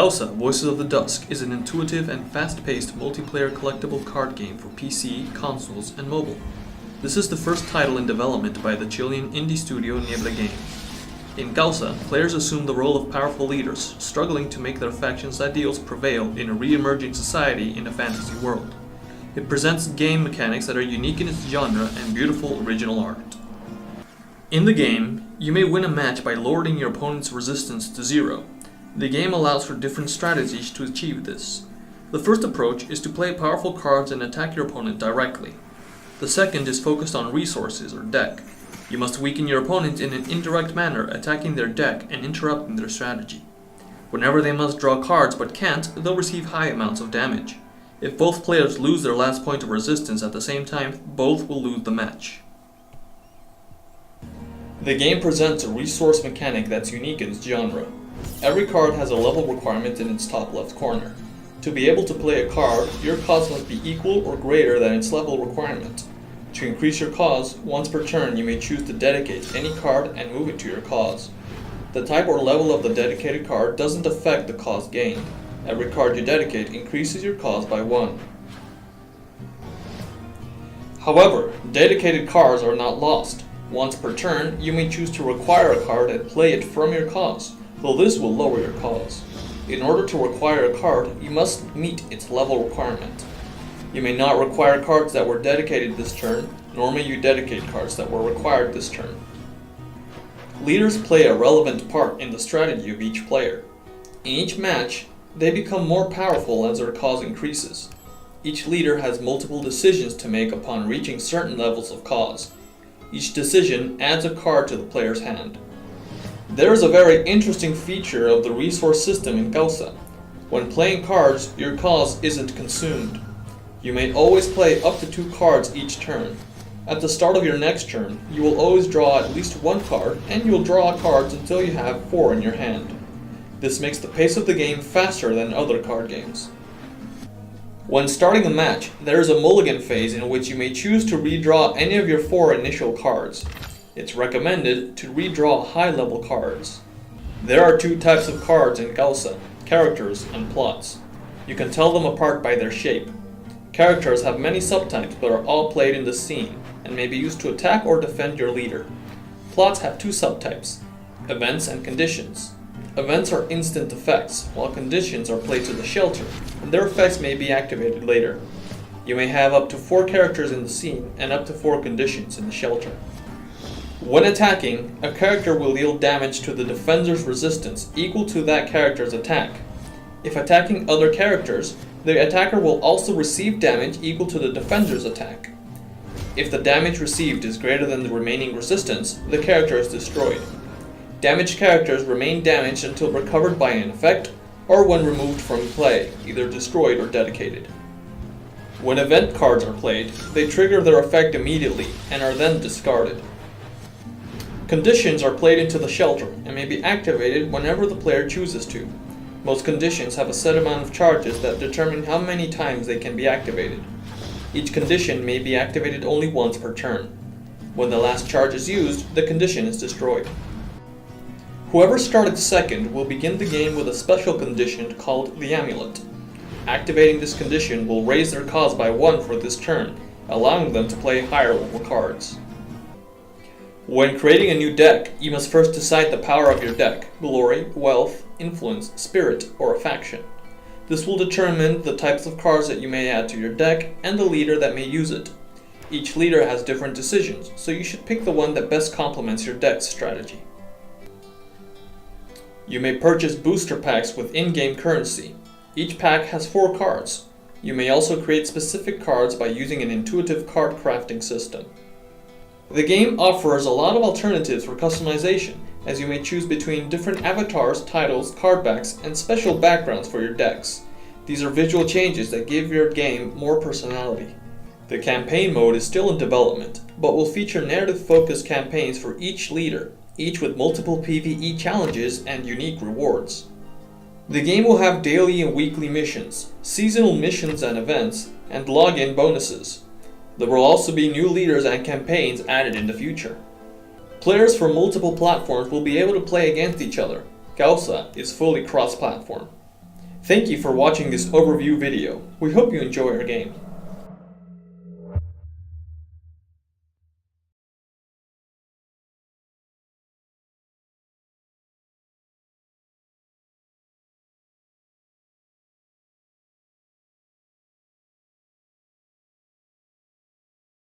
Causa, Voices of the Dusk is an intuitive and fast-paced multiplayer collectible card game for PC, consoles, and mobile. This is the first title in development by the Chilean indie studio Niebla Game. In Causa, players assume the role of powerful leaders, struggling to make their faction's ideals prevail in a re-emerging society in a fantasy world. It presents game mechanics that are unique in its genre and beautiful original art. In the game, you may win a match by lowering your opponent's resistance to 0. The game allows for different strategies to achieve this. The first approach is to play powerful cards and attack your opponent directly. The second is focused on resources or deck. You must weaken your opponent in an indirect manner, attacking their deck and interrupting their strategy. Whenever they must draw cards but can't, they'll receive high amounts of damage. If both players lose their last point of resistance at the same time, both will lose the match. The game presents a resource mechanic that's unique in its genre. Every card has a level requirement in its top left corner. To be able to play a card, your cause must be equal or greater than its level requirement. To increase your cause, once per turn you may choose to dedicate any card and move it to your cause. The type or level of the dedicated card doesn't affect the cause gained. Every card you dedicate increases your cause by 1. However, dedicated cards are not lost. Once per turn, you may choose to require a card and play it from your cause, though this will lower your cause. In order to require a card, you must meet its level requirement. You may not require cards that were dedicated this turn, nor may you dedicate cards that were required this turn. Leaders play a relevant part in the strategy of each player. In each match, they become more powerful as their cause increases. Each leader has multiple decisions to make upon reaching certain levels of cause. Each decision adds a card to the player's hand. There is a very interesting feature of the resource system in Causa. When playing cards, your cause isn't consumed. You may always play up to 2 cards each turn. At the start of your next turn, you will always draw at least 1 card, and you will draw cards until you have 4 in your hand. This makes the pace of the game faster than other card games. When starting a match, there is a mulligan phase in which you may choose to redraw any of your 4 initial cards. It's recommended to redraw high-level cards. There are 2 types of cards in Causa, characters and plots. You can tell them apart by their shape. Characters have many subtypes but are all played in the scene, and may be used to attack or defend your leader. Plots have 2 subtypes, events and conditions. Events are instant effects, while conditions are played to the shelter, and their effects may be activated later. You may have up to 4 characters in the scene, and up to 4 conditions in the shelter. When attacking, a character will deal damage to the defender's resistance equal to that character's attack. If attacking other characters, the attacker will also receive damage equal to the defender's attack. If the damage received is greater than the remaining resistance, the character is destroyed. Damaged characters remain damaged until recovered by an effect, or when removed from play, either destroyed or dedicated. When event cards are played, they trigger their effect immediately, and are then discarded. Conditions are played into the shelter, and may be activated whenever the player chooses to. Most conditions have a set amount of charges that determine how many times they can be activated. Each condition may be activated only once per turn. When the last charge is used, the condition is destroyed. Whoever started second will begin the game with a special condition called the Amulet. Activating this condition will raise their cause by 1 for this turn, allowing them to play higher level cards. When creating a new deck, you must first decide the power of your deck: glory, wealth, influence, spirit, or a faction. This will determine the types of cards that you may add to your deck and the leader that may use it. Each leader has different decisions, so you should pick the one that best complements your deck's strategy. You may purchase booster packs with in-game currency. Each pack has 4 cards. You may also create specific cards by using an intuitive card crafting system. The game offers a lot of alternatives for customization, as you may choose between different avatars, titles, card backs, and special backgrounds for your decks. These are visual changes that give your game more personality. The campaign mode is still in development, but will feature narrative-focused campaigns for each leader, each with multiple PvE challenges and unique rewards. The game will have daily and weekly missions, seasonal missions and events, and login bonuses. There will also be new leaders and campaigns added in the future. Players from multiple platforms will be able to play against each other. Causa is fully cross-platform. Thank you for watching this overview video. We hope you enjoy our game.